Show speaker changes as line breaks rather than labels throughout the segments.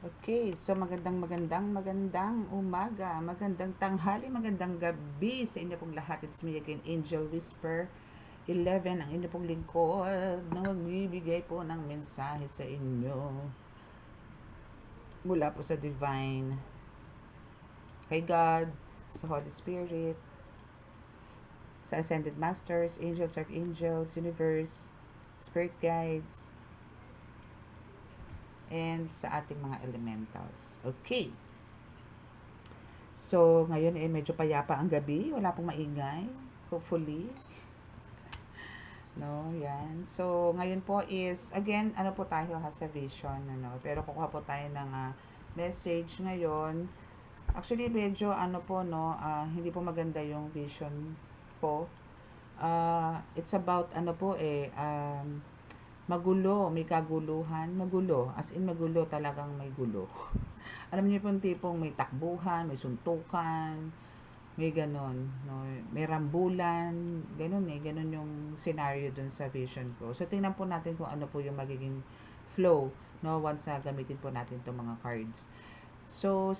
Okay, so magandang umaga, magandang tanghali, magandang gabi sa inyo pong lahat. It's me again, Angel Whisper 11, ang inyo pong lingkod na magbibigay po ng mensahe sa inyo mula po sa Divine, kay God, sa Holy Spirit, sa Ascended Masters, Angels, Archangels, Universe, Spirit Guides, and sa ating mga elementals. Okay. So, ngayon medyo payapa ang gabi. Wala pong maingay. Hopefully. No, yan. So, ngayon po is, again, ano po tayo ha, sa vision, ano. Pero kukuha po tayo ng message ngayon. Actually, medyo, ano po, no, hindi po maganda yung vision ko. It's about, ano po magulo, may kaguluhan, magulo. As in, magulo talagang may gulo. Alam niyo po yung tipong may takbuhan, may suntukan, may ganon, no? May rambulan, ganon ganon yung scenario dun sa vision ko. So, tingnan po natin kung ano po yung magiging flow, no? Once na gamitin po natin itong mga cards. So,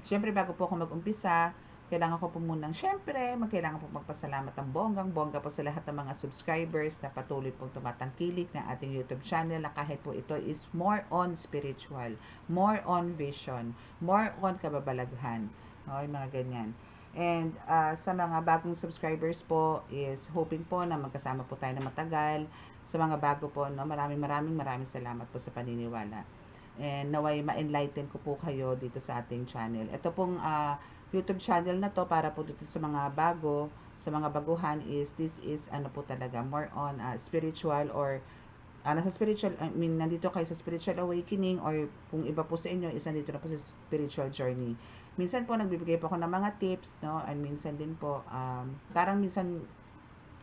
syempre bago po ako mag-umpisa, kailangan ko po munang, syempre, kailangan po magpasalamat ang bonggang-bongga po sa lahat ng mga subscribers na patuloy pong tumatangkilik ng ating YouTube channel na kahit po ito is more on spiritual, more on vision, more on kababalaghan. No, yung mga ganyan. And sa mga bagong subscribers po is hoping po na magkasama po tayo na matagal. Sa mga bago po, no, maraming salamat po sa paniniwala. And naway ma-enlighten ko po kayo dito sa ating channel. Ito pong YouTube channel na to para po dito sa mga bago, sa mga baguhan is this is ano po talaga more on spiritual or nasa spiritual, I mean, nandito kayo sa spiritual awakening or kung iba po sa inyo is nandito na po sa spiritual journey. Minsan po nagbibigay po ako ng mga tips, no? And minsan din po, parang minsan,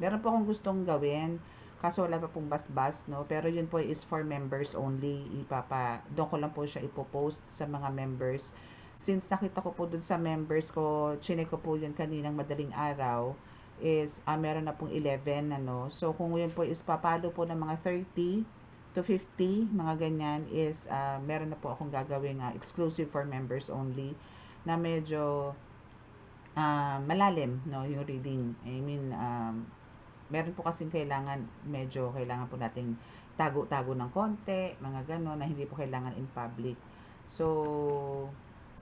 meron po akong gustong gawin, kaso wala pa pong basbas, no? Pero yun po is for members only. Doon ko lang po siya ipopost sa mga members. Since nakita ko po dun sa members ko, chinek ko po yun kaninang madaling araw, is meron na pong 11, ano. So, kung yun po is papalo po ng mga 30 to 50, mga ganyan, is meron na po akong gagawin exclusive for members only na medyo malalim, no, yung reading. I mean, meron po kasing kailangan po nating tago-tago ng konti, mga gano'n, na hindi po kailangan in public. So,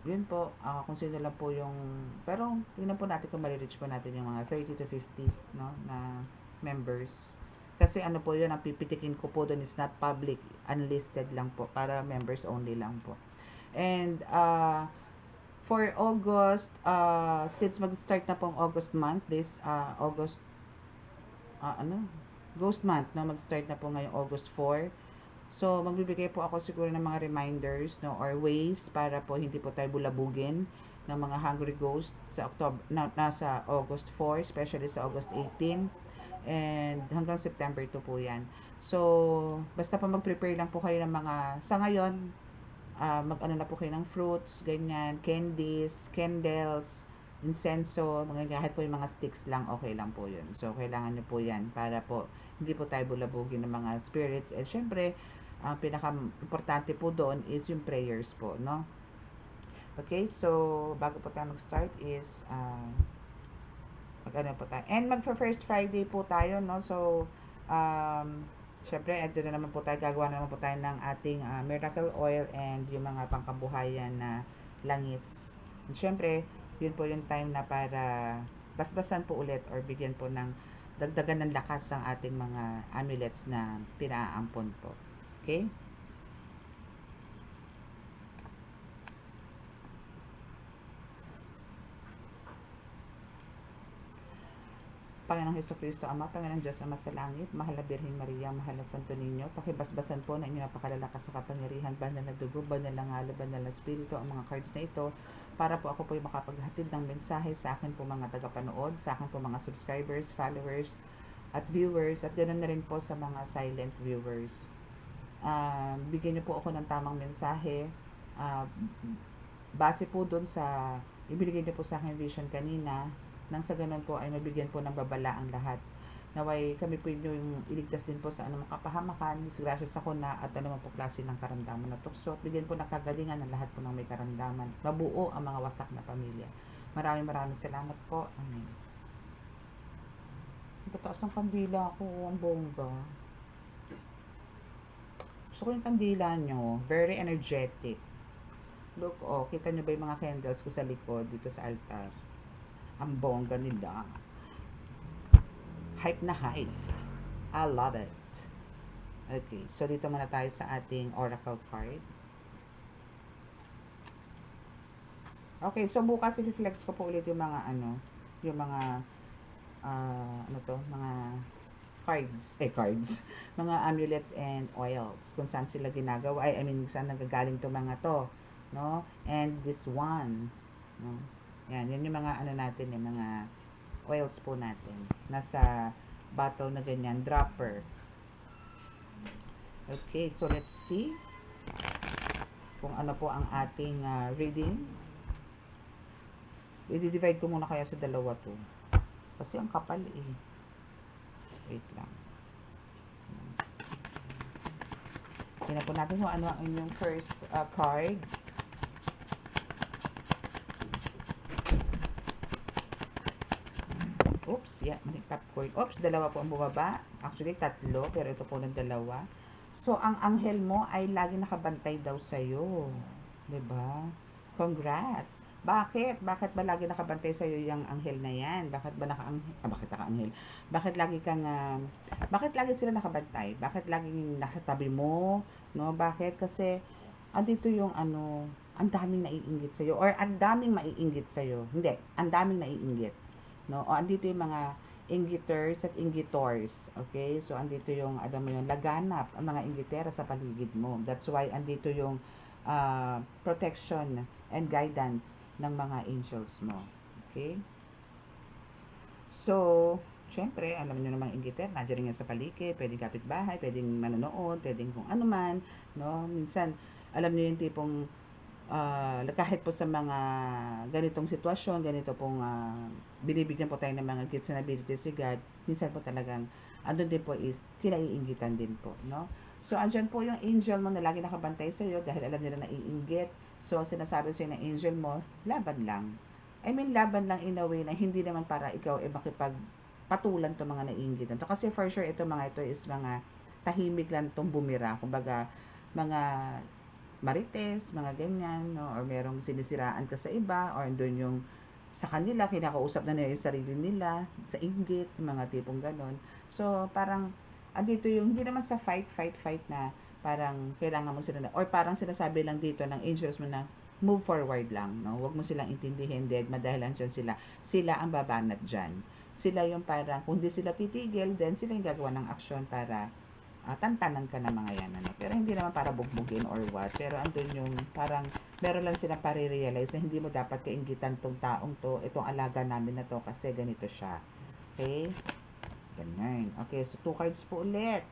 yun po, kung sino lang po yung, pero tingnan po natin kung ma-reach po natin yung mga 30 to 50, no, na members. Kasi ano po yun, ang pipitikin ko po doon is not public, unlisted lang po, para members only lang po. And, for August, since mag-start na pong August month, this August, Ghost month, no, mag-start na po ngayong August 4. So, magbibigay po ako siguro ng mga reminders, no, or ways para po hindi po tayo bulabugin ng mga hungry ghost sa nasa August 4, especially sa August 18, and hanggang September 2 po yan. So, basta pa mag-prepare lang po kayo ng mga, sa ngayon, mag-ano na po kayo ng fruits, ganyan, candies, candles, insenso, mga kahit po yung mga sticks lang, okay lang po yun. So, kailangan nyo po yan para po hindi po tayo bulabugin ng mga spirits. And syempre, ang pinaka-importante po doon is yung prayers po, no? Okay, so bago po tayo mag-start is mag-ano po tayo. And magpa-first Friday po tayo, no? So, syempre, ito na naman po tayo, gagawa na naman po tayo ng ating miracle oil and yung mga pangkabuhayan na langis. And syempre, yun po yung time na para basbasan po ulit or bigyan po ng dagdagan ng lakas ang ating mga amulets na pinaampon po. Okay? Panginoong Hesukristo, Ama, Panginoong Diyos, Ama sa langit, mahal na Birhen Maria, mahal na Santo Niño, pakibasbasan po na inyong napakalalakas sa kapangyarihan, banal na dugo, banal na ngalo, banal na spirito, ang mga cards na ito, para po ako po yung makapaghatid ng mensahe sa akin po mga tagapanood, sa akin po mga subscribers, followers, at viewers, at ganoon na rin po sa mga silent viewers. Bigyan niyo po ako ng tamang mensahe, base po dun sa ibinigay niyo po sa akin vision kanina, nang sa ganun po ay mabigyan po ng babala ang lahat. Naway kami po yung iligtas din po sa anumang kapahamakan, disgrasya sa kuna at anumang po klase ng karamdaman na tukso. Bigyan po ng kagalingan ng lahat po ng may karamdaman. Mabuo ang mga wasak na pamilya. Maraming salamat po. Amen. Tataas ang kandila ko, ang bongga. Gusto ko yung kandila nyo, very energetic. Look, oh, kita nyo ba yung mga candles ko sa likod dito sa altar? Ang bongga nila. Hype na hype. I love it. Okay, so dito muna tayo sa ating oracle card. Okay, so bukas i-reflex ko po ulit yung mga yung mga mga cards, mga amulets and oils, kung saan sila ginagawa, saan nagagaling to mga to, no? And this one, no? Yan yung mga natin, yung mga oils po natin. Nasa bottle na ganyan, dropper. Okay, so let's see kung ano po ang ating reading. I-divide ko muna kaya sa dalawa to. Kasi ang kapal eh. Wait lang. Tingnan po natin kung ano ang inyong first card. Oops, yeah, maling popcorn. Oops, dalawa po ang bumaba. Actually, tatlo, pero ito po ng dalawa. So, ang anghel mo ay lagi nakabantay daw sa'yo. Diba? Congrats! Bakit? Bakit ba lagi nakabantay sa'yo yung anghel na yan? Bakit ba bakit naka-anghel? Bakit bakit lagi sila nakabantay? Bakit laging nasa tabi mo? No? Bakit? Kasi, andito yung ang daming naiinggit sa'yo or ang daming maiinggit sa'yo. Hindi, ang daming naiinggit. No? O andito yung mga inggiters at inggitors. Okay? So, andito yung, laganap, ang mga inggitera sa paligid mo. That's why, andito yung protection and guidance ng mga angels mo. Okay? So, syempre, alam niyo namang inggiter, nandiyan rin yan sa paligid, pwedeng kapitbahay, pwedeng manonood, pwedeng kung ano man, no? Minsan, alam niyo yung tipong kahit po sa mga ganitong sitwasyon, ganito pong binibigyan po tayo ng mga gifts and abilities si God, minsan po talagang andun din po is kinaiinggitan din po, no? So, andyan po yung angel mo na lagi nakabantay sa iyo dahil alam nila na iinggit. So, sinasabi sa ng angel mo, laban lang. Laban lang in a way na hindi naman para ikaw makipagpatulan to mga naiinggitan to. Kasi for sure, ito mga ito is mga tahimik lang tong bumira. Kumbaga, mga marites, mga ganyan, no? Or merong sinisiraan ka sa iba, or doon yung sa kanila, kinakausap na nila yung sarili nila, sa inggit, mga tipong ganon. So, parang, andito yung, hindi naman sa fight na parang kailangan mo sila na, or parang sinasabi lang dito ng angels mo na, move forward lang, no? Huwag mo silang intindihin, dead, madahilan dyan sila. Sila ang babanat dyan. Sila yung parang, kung di sila titigil, then sila yung gagawa ng aksyon para tantanan ka ng mga yan. Pero hindi naman para bugbugin or what. Pero andun yung parang meron lang silang pare-realize na hindi mo dapat kainggitan tong taong to, itong alaga namin na to kasi ganito siya. Okay? Ganyan. Okay, so 2 cards po ulit.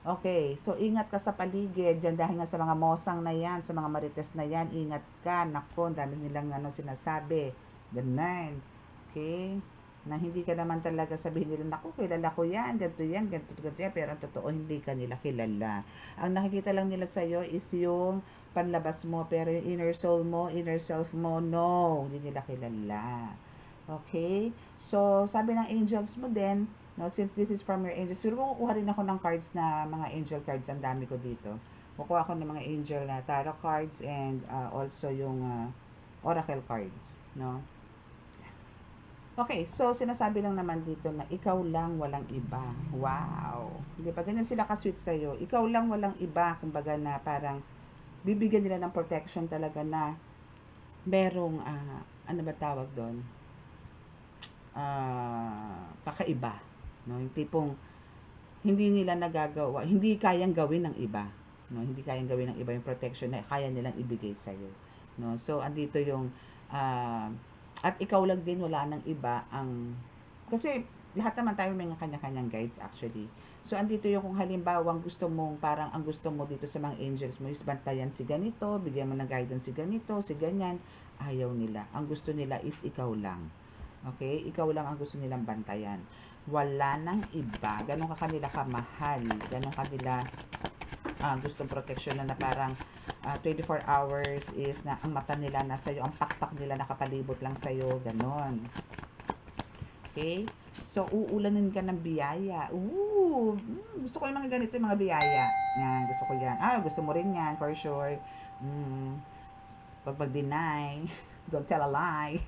Okay, so ingat ka sa paligid dyan dahil nga sa mga mosang na yan, sa mga marites na yan, ingat ka. Nako, dami nilang sinasabi. Ganyan. Okay? Na hindi ka naman talaga sabihin nila, naku, kilala ko yan, ganito yan, pero ang totoo, hindi ka nila kilala. Ang nakikita lang nila sa'yo is yung panlabas mo, pero yung inner soul mo, inner self mo, no, hindi nila kilala. Okay? So, sabi ng angels mo din, no, since this is from your angels, siguro kukuha rin ako ng cards na mga angel cards, ang dami ko dito. Kukuha ako ng mga angel na tarot cards and also yung oracle cards, no? Okay, so sinasabi lang naman dito na ikaw lang, walang iba. Wow! Hindi ba ganyan sila ka-sweet sa'yo? Ikaw lang, walang iba. Kumbaga na parang bibigyan nila ng protection talaga na merong, ano ba tawag doon? Kakaiba. No? Yung tipong hindi nila nagagawa, hindi kayang gawin ng iba. No? Hindi kayang gawin ng iba yung protection na kaya nilang ibigay sa'yo. No? So, andito yung at ikaw lang din, wala nang iba ang, kasi lahat naman tayo may kanya-kanyang guides actually. So, andito yung kung halimbawa gusto mong, parang ang gusto mo dito sa mga angels mo is bantayan si ganito, bigyan mo ng guidance si ganito, si ganyan, ayaw nila. Ang gusto nila is ikaw lang. Okay? Ikaw lang ang gusto nilang bantayan. Wala nang iba. Ganon ka kanila kamahal. Ganon kanila gustong protection na parang 24 hours is na ang mata nila nasa iyo, ang pakpak nila nakapalibot lang sa iyo, ganon. Okay? So, uulanin ka ng biyaya. Gusto ko yung mga ganito, yung mga biyaya. Yan, gusto ko yan. Gusto mo rin yan, for sure. Pag mag-deny, don't tell a lie.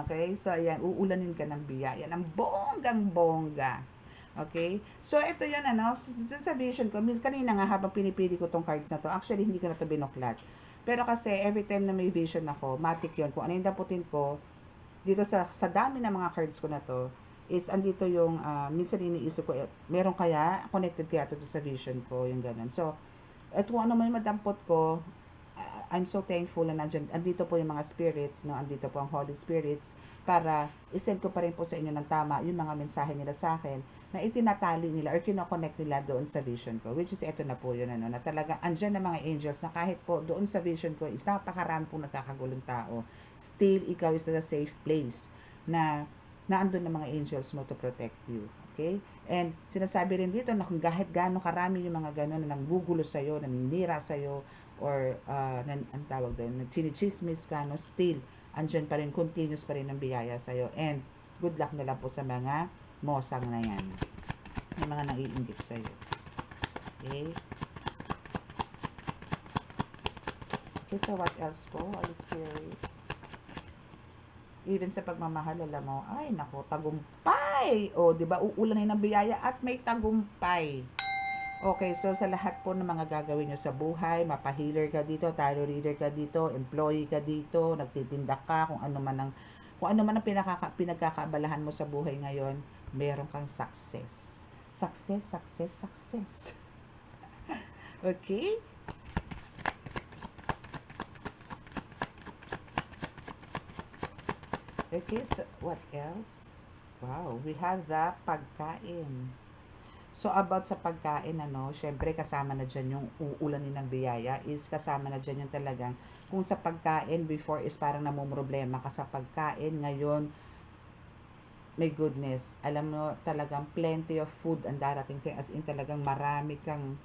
Okay? So, ayan, uulanin ka ng biyaya. Ng bonggang-bongga. Okay? So, ito yun, sa vision ko, kanina nga habang pinipili ko tong cards na to, actually, hindi ko na to binuklat. Pero kasi, every time na may vision ako, matik yun. Kung ano yung daputin ko, dito sa dami ng mga cards ko na to, is andito yung, minsan iniisip ko, meron kaya, connected kaya to sa vision ko, yung ganun. So, at kung ano man madampot ko, I'm so thankful na andito po yung mga spirits, no? Andito po ang Holy Spirits para isend ko pa rin po sa inyo ng tama yung mga mensahe nila sa akin na itinatali nila or kinoconnect nila doon sa vision ko, which is eto na po yun, na talaga andyan na mga angels na kahit po doon sa vision ko is napakarami po nagkakagulong tao, still ikaw is a safe place na naandun na mga angels mo to protect you. Okay? And sinasabi rin dito na kung kahit gaano karami yung mga gano'n na nanggugulo sa'yo, naninira sa'yo, or ang tawag doon, nagchinichismis ka, no, still, andyan pa rin, continuous pa rin ang biyaya sa'yo. And good luck na lang po sa mga mosang na yan. May mga naiinggit sa'yo. Okay? Okay, so what else po, Holy Spirit? Even sa pagmamahal, alam mo, ay, nako, tagumpay! O, di ba, uulanin ng biyaya at may tagumpay. Okay, so sa lahat po ng mga gagawin nyo sa buhay, mapa-healer ka dito, tarot reader ka dito, employee ka dito, nagtitinda ka, kung ano man ang pinagkakaabalahan mo sa buhay ngayon, meron kang success. Success, success, success. Okay? Okay, so what else? Wow, we have the pagkain. So, about sa pagkain, syempre kasama na dyan yung uulanin ng biyaya, is kasama na dyan yung talagang, kung sa pagkain, before is parang namumroblema ka sa pagkain, ngayon, may goodness, alam mo, talagang plenty of food ang darating sa'yo, as in talagang marami kang,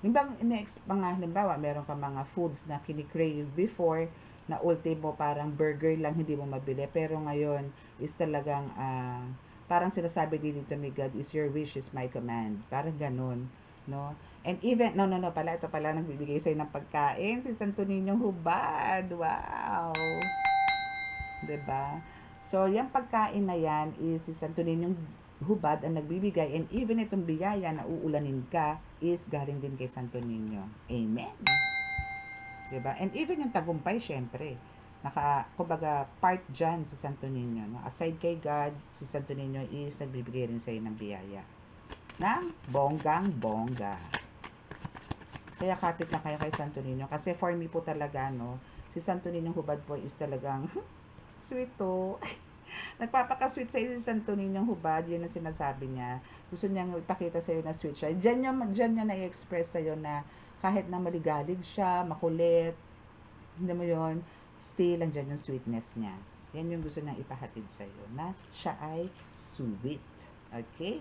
halimbawa, meron ka mga foods na kinikrave before, na ultimo parang burger lang hindi mo mabili, pero ngayon, is talagang, parang sinasabi din dito ni God, is your wish is my command. Parang ganun, no? And even, ito pala nagbibigay sa'yo ng pagkain, si Santo Niñong Hubad. Wow! 'Di ba? So, yung pagkain na yan is si Santo Niñong Hubad ang nagbibigay, and even itong biyaya na uulanin ka is galing din kay Santo Niño. Amen! 'Di ba? And even yung tagumpay, syempre, kumbaga, part dyan si Santo Niño. No? Aside kay God, si Santo Niño is nagbibigay rin sa'yo ng biyaya. Ng bonggang-bongga. Kaya kapit na kayo kay Santo Niño. Kasi for me po talaga, si Santo Niño Hubad po is talagang sweet to. Nagpapaka-sweet sa'yo si Santo Niño Hubad. Yun ang sinasabi niya. Gusto niyang ipakita sa'yo na sweet siya. Diyan niya na-express sa'yo na kahit na maligalig siya, makulit, hindi mo yun, still andyan yung sweetness niya. Yan yung gusto niyang ipahatid sa iyo, na siya ay sweet. Okay?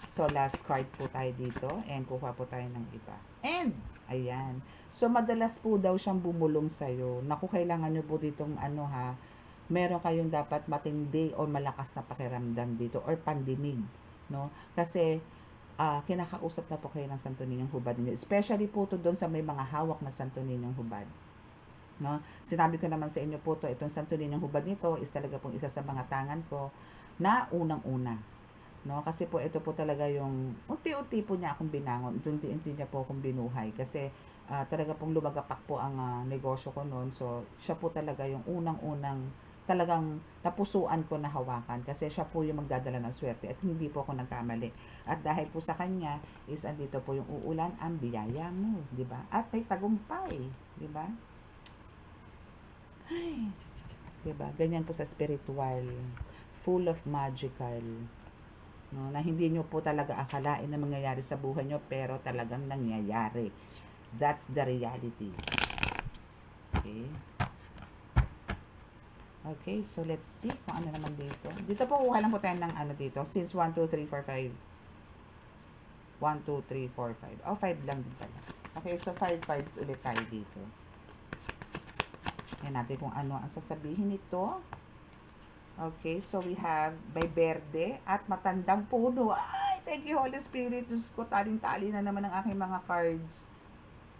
So, last card po tayo dito, and kuha po tayo ng iba. And, ayan. So, madalas po daw siyang bumulong sa iyo. Naku, kailangan nyo po ditong meron kayong dapat matindi o malakas na pakiramdam dito, or pandinig. No? Kasi, kinakausap na po kayo ng Santo Niñong Hubad ninyo. Especially po to doon sa may mga hawak na Santo Niñong Hubad. No? Sinabi ko naman sa inyo po itong Santo Niñong Hubad nito is talaga pong isa sa mga tangan ko na unang-una. No? Kasi po ito po talaga yung unti-unti po niya akong binangon, unti-unti niya po akong binuhay kasi talaga pong lumagapak po ang negosyo ko noon. So siya po talaga yung unang-unang talagang napusuan ko na hawakan kasi siya po yung magdadala ng swerte at hindi po ako nagkamali. At dahil po sa kanya is andito po yung uulan ang biyaya mo, di ba? At may tagumpay, di ba? Ay, diba? Ganyan po sa spiritual, full of magical, no? Na hindi nyo po talaga akalain na mangyayari sa buhay nyo, pero talagang nangyayari. That's the reality. Okay? Okay, so let's see kung ano naman dito. Dito po, kuha lang po tayo ng ano dito. Since 1, 2, 3, 4, 5. 1, 2, 3, 4, 5. Oh, 5 lang din pala. Okay, so 5 cards ulit tayo dito. Yan natin kung ano ang sasabihin nito. Okay, so we have by Verde at matandang puno. Ay, thank you Holy Spirit. Diyos ko, taling-tali na naman ang aking mga cards.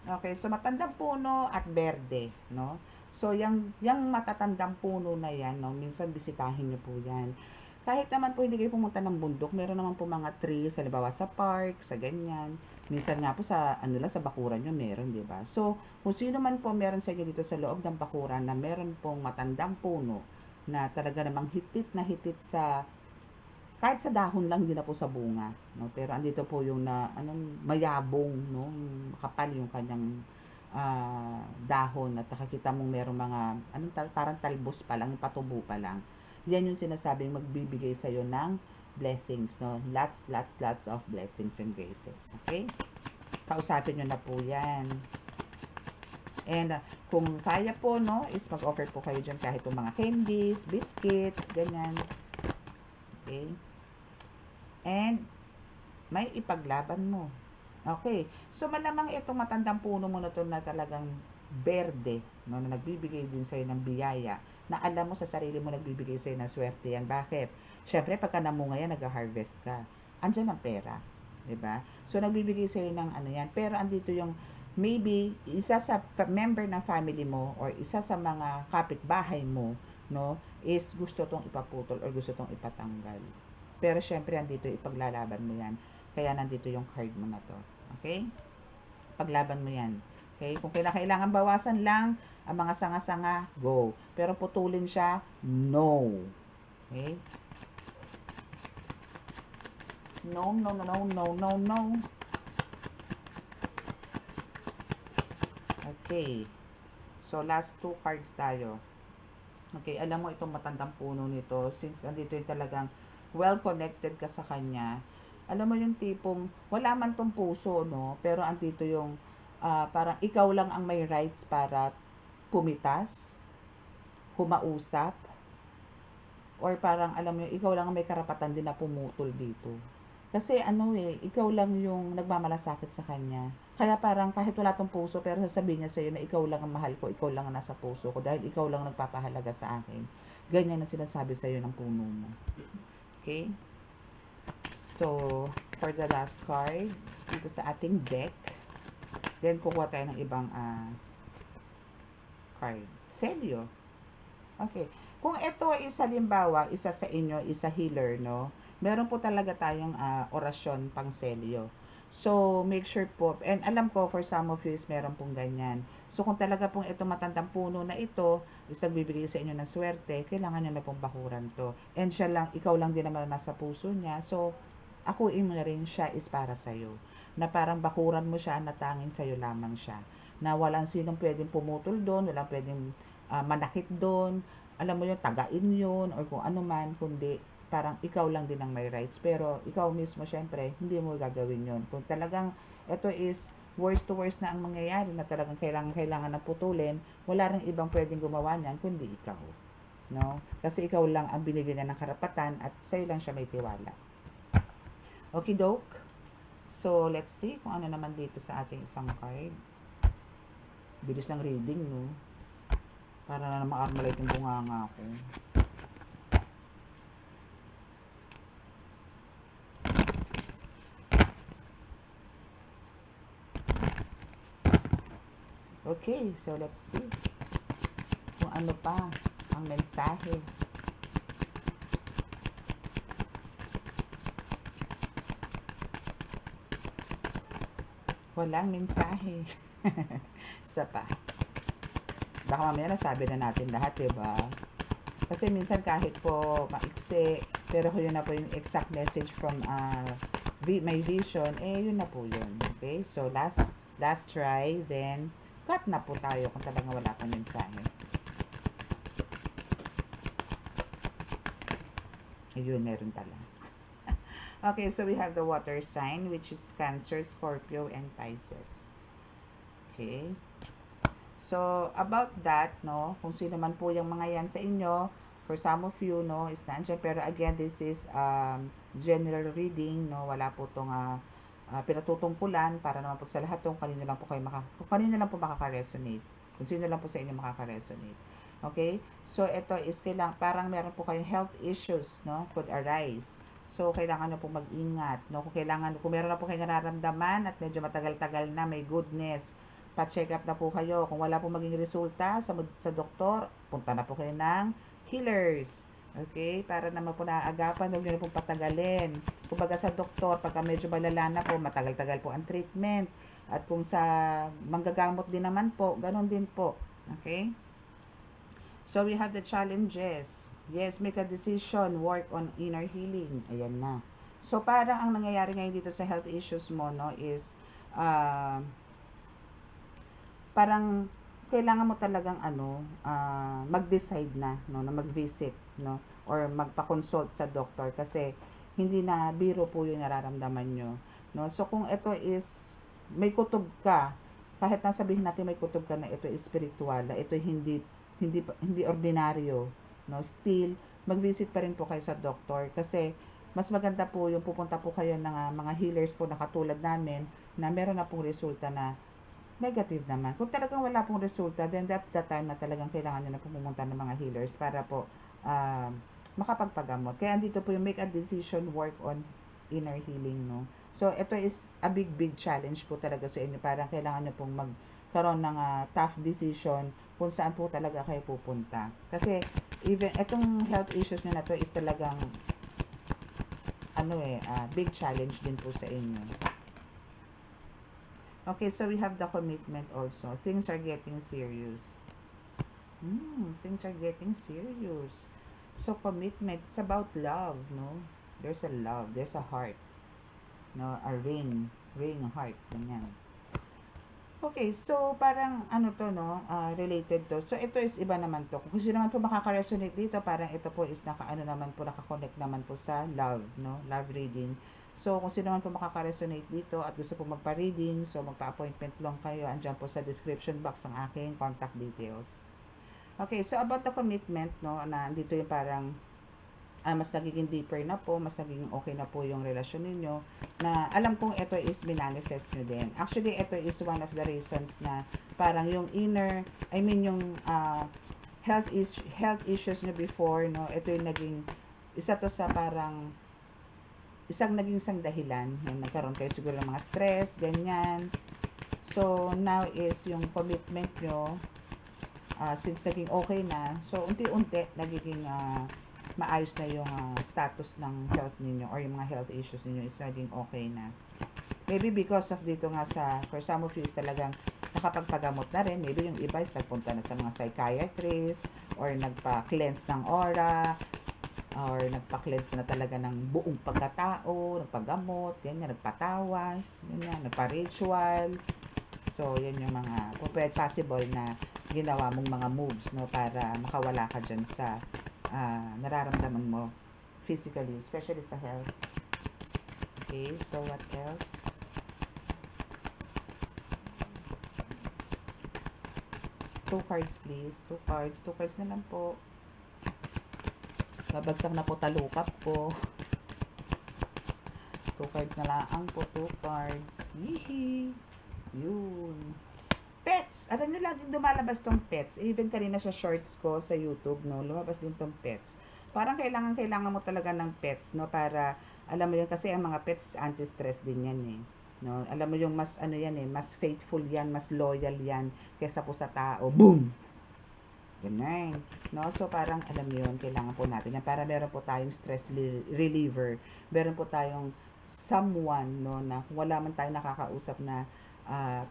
Okay, so matandang puno at Verde, no? So, yung matatandang puno na yan, no, minsan bisitahin niyo po yan. Kahit naman po hindi kayo pumunta ng bundok, meron naman po mga trees, halimbawa sa park, sa ganyan. Minsan nga po sa, ano lang, sa bakuran nyo meron, di ba? So, kung sino man po meron sa inyo dito sa loob ng bakuran na meron pong matandang puno na talaga namang hitit sa kahit sa dahon lang, hindi na po sa bunga, no? Pero andito po yung na anong mayabong, no? Makapal yung kanyang dahon at nakikita mong merong mga parang talbos pa lang, patubo pa lang. Yan yung sinasabing magbibigay sa iyo ng blessings, no? Lots of blessings and graces. Okay? Kausapin niyo na po yan. And kung kaya po, no, is mag-offer po kayo dyan kahit yung mga candies, biscuits, ganyan. Okay? And may ipaglaban mo. Okay. So, malamang itong matandang puno mo na ito na talagang berde, no, na nagbibigay din sa'yo ng biyaya, na alam mo sa sarili mo nagbibigay sa'yo ng swerte yan. Bakit? Siyempre, pagka namunga yan, nag-harvest ka. Andyan ang pera. Diba? So, nagbibigay sa'yo ng ano yan. Pero, andito yung maybe, isa sa member ng family mo or isa sa mga kapitbahay mo, no, is gusto tong ipaputol or gusto tong ipatanggal. Pero syempre, andito ipaglalaban mo yan. Kaya nandito yung card mo na to. Okay? Paglaban mo yan. Okay? Kung kailangan bawasan lang ang mga sanga-sanga, go. Pero putulin siya, no. Okay? No, no, no, no, no, no, no. Okay. So, last 2 cards tayo. Okay, alam mo itong matandang puno nito, since andito yung talagang well-connected ka sa kanya, alam mo yung tipong, wala man tong puso, no? Pero andito yung, parang ikaw lang ang may rights para pumitas, humausap, or parang alam mo yung, ikaw lang ang may karapatan din na pumutol dito. Kasi ano ikaw lang yung nagmamalasakit sa kanya. Kaya parang kahit wala tong puso, pero sasabihin niya sa'yo na ikaw lang ang mahal ko, ikaw lang ang nasa puso ko, dahil ikaw lang nagpapahalaga sa akin. Ganyan ang sinasabi sa'yo ng puno mo. Okay? So, for the last card, dito sa ating deck, then kukuha tayo ng ibang card. Selyo. Okay. Kung ito is halimbawa, isa sa inyo, isa healer, no? Meron po talaga tayong orasyon pang selyo. So, make sure po, and alam ko for some of you is meron pong ganyan. So, kung talaga pong ito matandang puno na ito, is nagbibigay sa inyo ng swerte, kailangan nyo na pong bakuran to. And siya lang, ikaw lang din naman nasa puso niya. So, akuin mo na rin siya is para sa'yo. Na parang bakuran mo siya na tanging sa'yo lamang siya. Na walang sinong pwedeng pumutol doon, walang pwedeng manakit doon, alam mo yun, tagain yun, or kung ano man, kundi parang ikaw lang din ang may rights. Pero ikaw mismo, syempre, hindi mo gagawin yun. Kung talagang ito is worst to worst na ang mangyayari, na talagang kailangan na putulin, wala rin ibang pwedeng gumawa niyan, kundi ikaw. No? Kasi ikaw lang ang binigyan niya ng karapatan at sa'yo lang siya may tiwala. Okay, doke? So, let's see kung ano naman dito sa ating isang card. Bilis ng reading, no? Para na ma-armalite yung bunganga ko. Okay, so let's see kung ano pa ang mensahe. Walang mensahe. Isa pa. Baka mamaya nasabi na natin lahat, diba? Kasi minsan kahit po maiksi, pero kung yun na po yung exact message from my vision, yun na po yun. Okay? So, last try, then cut na po tayo kung talagang wala pang mensahe. Ayun, meron pala. Okay, so we have the water sign, which is Cancer, Scorpio, and Pisces. Okay? So, about that, no, kung sino man po yung mga yan sa inyo, for some of you, no, is nandiyan. Pero again, this is general reading, no, wala po itong pinatutungkulan para naman po sa lahat kung kanino lang po kayo kung kanino lang po makaka-resonate. Kung sino lang po sa inyo makaka-resonate. Okay? So, ito is parang meron po kayong health issues, no, could arise. So, kailangan na po mag-ingat, no, kung meron na po kayo nararamdaman at medyo matagal-tagal na, may goodness, pa-check up na po kayo. Kung wala po maging resulta sa doktor, punta na po kayo ng healers. Okay? Para naman po naaagapan, huwag nyo na pong patagalin. Kumbaga sa doktor, pagka medyo malala na po, matagal-tagal po ang treatment. At kung sa manggagamot din naman po, ganun din po. Okay? So, we have the challenges. Yes, make a decision, work on inner healing. Ayan na. So, parang ang nangyayari ngayon dito sa health issues mo, no, is, parang kailangan mo talagang mag-decide na, no, na mag-visit, no, or magpa-consult sa doctor kasi hindi na biro po yung nararamdaman nyo, no. So kung ito is may kutob ka, kahit na sabihin natin may kutob ka na ito is spiritual, na ito hindi ordinaryo, no, still mag-visit pa rin po kayo sa doctor kasi mas maganda po yung pupunta po kayo ng mga healers po na katulad namin na meron na pong resulta na negative naman. Kung talagang wala pong resulta, then that's the time na talagang kailangan nyo na pumunta ng mga healers para po makapagpagamot. Kaya andito po yung make a decision, work on inner healing, no? So, ito is a big challenge po talaga sa inyo. Parang kailangan nyo pong magkaroon ng tough decision kung saan po talaga kayo pupunta. Kasi, even, itong health issues nyo na to is talagang big challenge din po sa inyo. Okay, so we have the commitment also. Things are getting serious. Things are getting serious. So, commitment, it's about love, no? There's a love, there's a heart. No, a ring heart, ganyan. Okay, so parang related to. So, ito is iba naman to. Kung kasi naman po makaka-resonate dito, parang ito po is naka-connect naman po sa love, no? Love reading. So, kung sino man po makaka-resonate dito at gusto po magpa-reading, so magpa-appointment lang kayo. Andyan po sa description box ang aking contact details. Okay, so about the commitment, no, na dito yung parang mas nagiging deeper na po, mas nagiging okay na po yung relasyon ninyo, na alam kong ito is minanifest nyo din. Actually, ito is one of the reasons na parang yung yung health issues nyo before, no, ito yung naging, isa to sa parang, isang dahilan, yung nagkaroon kayo siguro ng mga stress, ganyan. So, now is yung commitment nyo, since naging okay na, so unti-unti, nagiging maayos na yung status ng health ninyo or yung mga health issues ninyo is naging okay na. Maybe because of dito nga for some of you is talagang nakapagpagamot na rin. Maybe yung iba is nagpunta na sa mga psychiatrist or nagpa-cleanse ng aura, or nagpa-cleanse na talaga ng buong pagkatao, nagpagamot, ganyan, nagpatawas, ganyan, nagpa-ritual. So, yan yung mga possible na ginawa mong mga moves, no, para makawala ka dyan sa nararamdaman mo physically, especially sa health. Okay, so what else? Two cards, please. Two cards na lang po. Babagsak na po talukap ko. 2 cards na lang po. 2 cards. Yee! Yun. Pets! Alam nyo, laging lumalabas tong pets. Even kanina sa shorts ko sa YouTube, no, lumabas din tong pets. Parang kailangan mo talaga ng pets, no, para, alam mo yun, kasi ang mga pets, anti-stress din yan, eh. No, alam mo yung mas, mas faithful yan, mas loyal yan, kesa po sa tao. Boom! Ganun. No? So, parang, alam mo yun, kailangan po natin yan. Para meron po tayong stress reliever. Meron po tayong someone, no, na kung wala man tayong nakakausap na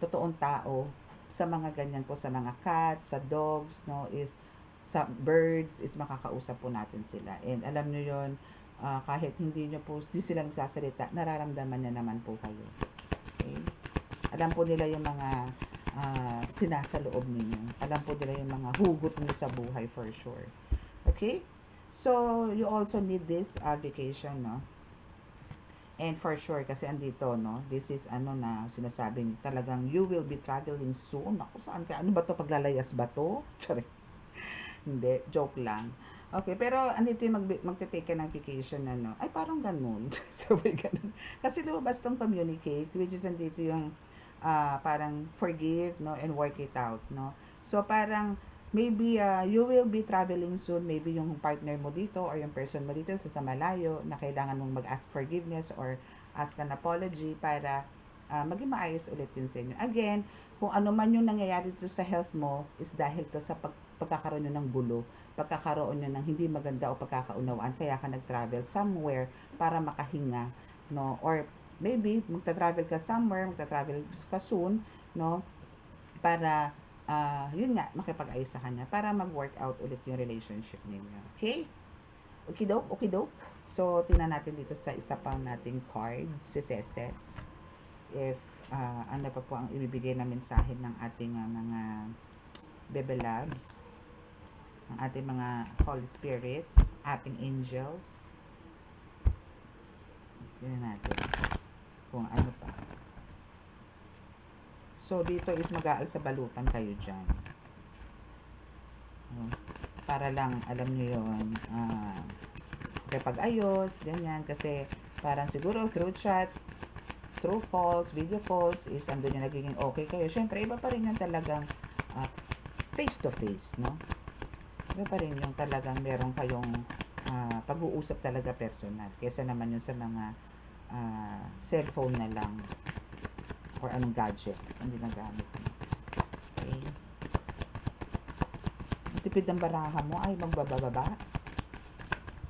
totoong tao, sa mga ganyan po, sa mga cats, sa dogs, no, is, sa birds, is makakausap po natin sila. And alam nyo yun, kahit hindi sila nagsasalita, nararamdaman niya naman po kayo. Okay? Alam po nila yung mga sinasaloob ninyo. Alam po nila yung mga hugot niyo sa buhay for sure. Okay? So, you also need this vacation, no? And for sure, kasi andito, no, this is ano na sinasabing talagang you will be traveling soon. Ako, saan ka? Ano ba to? Paglalayas ba to? Sorry. Hindi, joke lang. Okay, pero andito yung magte-take ka ng vacation na, no? Ay, parang ganun. So, may ganun. Kasi lumabas tong communicate, which is andito yung parang forgive, no, and work it out, no. So, parang maybe you will be traveling soon, maybe yung partner mo dito or yung person mo dito sa malayo na kailangan mong mag-ask forgiveness or ask an apology para maging maayos ulit yun sa inyo. Again, kung ano man yung nangyayari dito sa health mo is dahil to sa pagkakaroon nyo ng gulo, pagkakaroon nyo ng hindi maganda o pagkakaunawaan, kaya ka nag-travel somewhere para makahinga, no, or maybe magta-travel ka somewhere, magta-travel ka soon, no, para yun nga, makipag-ayos sa kanya para mag-work out ulit yung relationship ninyo. Okay? Okidok, okidok. So, tingnan natin dito sa isa pang nating card, si Ceces. If ano pa po ang ibibigay na mensahe ng ating mga Bebe Labs, ng ating mga Holy Spirits, ating angels. Tingnan natin kung ano pa. So, dito is mag-aal sa balutan kayo dyan. Para lang, alam nyo yun, kapag-ayos, ganyan. Kasi, parang siguro through chat, through calls, video calls, is andun yung nagiging okay kayo. Siyempre, iba pa rin yung talagang face-to-face, no? Iba pa rin yung talagang meron kayong pag-uusap talaga personal. Kesa naman yung sa mga cellphone na lang or anong gadgets ang ginagamit mo. Okay. Tipid ng baraha mo ay magbababa.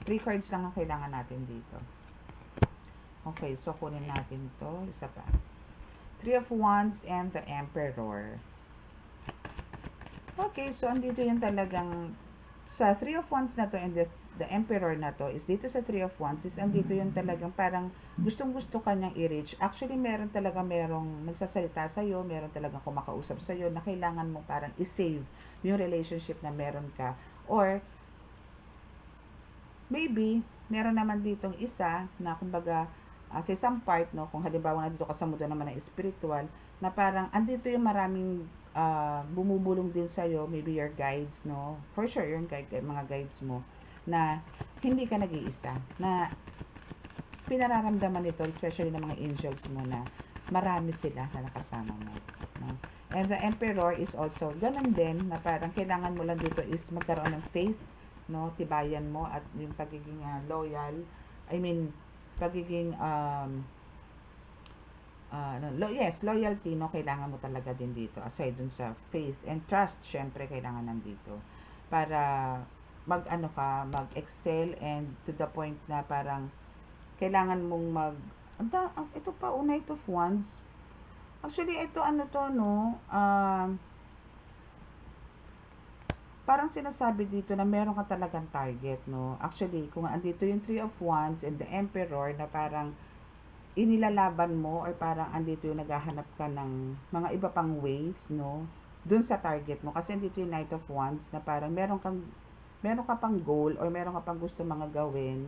3 cards lang ang kailangan natin dito. Okay, so kunin natin to. Isa pa. 3 of Wands and the Emperor. Okay, so andito yung talagang sa 3 of Wands na to and the Emperor na to is dito sa 3 of Wands is andito yung talagang parang gustong-gusto ka niyang i-reach. Actually, merong nagsasalita sa'yo, meron talagang kumakausap sa'yo na kailangan mo parang i-save yung relationship na meron ka. Or, maybe, meron naman ditong isa na kumbaga sa isang part, no, kung halimbawa nandito ka sa mundo naman ng spiritual, na parang andito yung maraming bumubulong din sa'yo, maybe your guides, no, for sure, yung mga guides mo, na hindi ka nag-iisa, na pinararamdaman nito, especially ng mga angels mo, na marami sila na nakasama mo, no? And the Emperor is also ganun din, na parang kailangan mo lang dito is magkaroon ng faith, no, tibayan mo at yung pagiging loyal, I mean, pagiging yes, loyalty, no, kailangan mo talaga din dito aside dun sa faith and trust, syempre kailangan nandito para mag-excel and to the point na parang kailangan mong ito pa, Knight of Wands. Actually, ito ano to, no, parang sinasabi dito na meron ka talagang target, no. Actually, kung andito yung 3 of Wands and the Emperor na parang inilalaban mo or parang andito yung naghahanap ka ng mga iba pang ways, no, dun sa target mo. Kasi andito yung Knight of Wands na parang meron ka pang goal or meron ka pang gusto mga gawin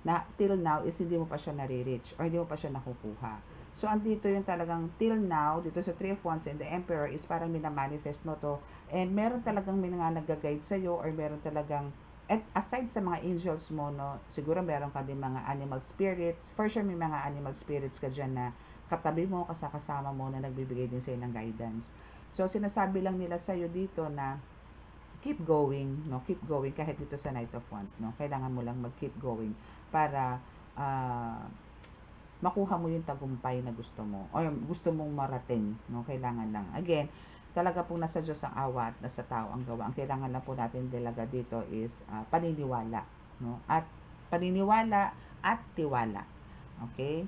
na till now is hindi mo pa siya nare-reach or hindi mo pa siya nakukuha. So, andito yung talagang till now, dito sa 3 of Wands and the Emperor is parang minamanifest mo to and meron talagang may nga nag-guide sa'yo or meron talagang at aside sa mga angels mo, no, siguro meron ka din mga animal spirits. For sure, may mga animal spirits ka dyan na katabi mo, kasama mo na nagbibigay din sa'yo ng guidance. So, sinasabi lang nila sa'yo dito na keep going, no? Keep going kahit dito sa Knight of Wands, no? Kailangan mo lang mag-keep going para makuha mo yung tagumpay na gusto mo o gusto mong marating, no? Kailangan lang. Again, talaga po nasa Diyos ang awa at nasa tao ang gawa. Ang kailangan lang po natin talaga dito is paniniwala, no? At paniniwala at tiwala. Okay?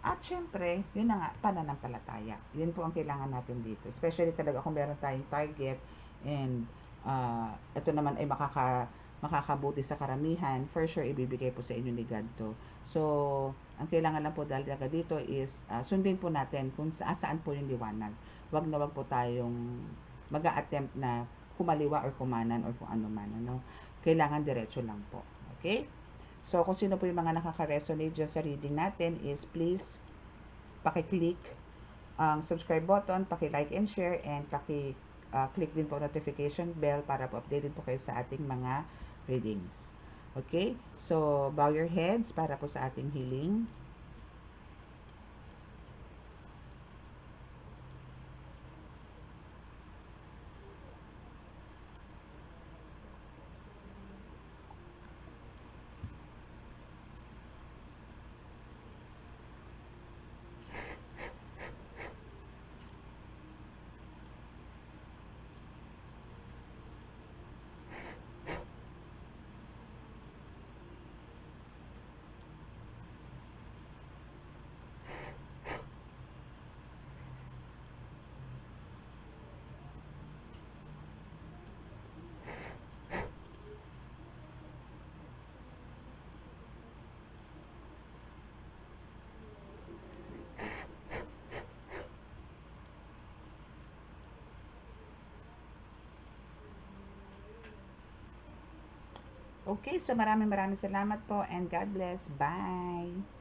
At syempre, yun na nga, pananampalataya. Yun po ang kailangan natin dito. Especially talaga kung meron tayong target and ito naman ay makakabuti sa karamihan, for sure ibibigay po sa inyo ni God to. So, ang kailangan lang po talaga dito is sundin po natin kung saan po yung liwanag. Wag na wag po tayong mag-a-attempt na kumaliwa or kumanan or kung ano man, ano. Kailangan diretso lang po. Okay? So, kung sino po yung mga nakaka-resonate dyan sa reading natin is please paki-click ang subscribe button, paki-like and share, and paki-click din po notification bell para po updated po kayo sa ating mga readings. Okay? So, bow your heads para po sa ating healing. Okay, so maraming salamat po and God bless. Bye!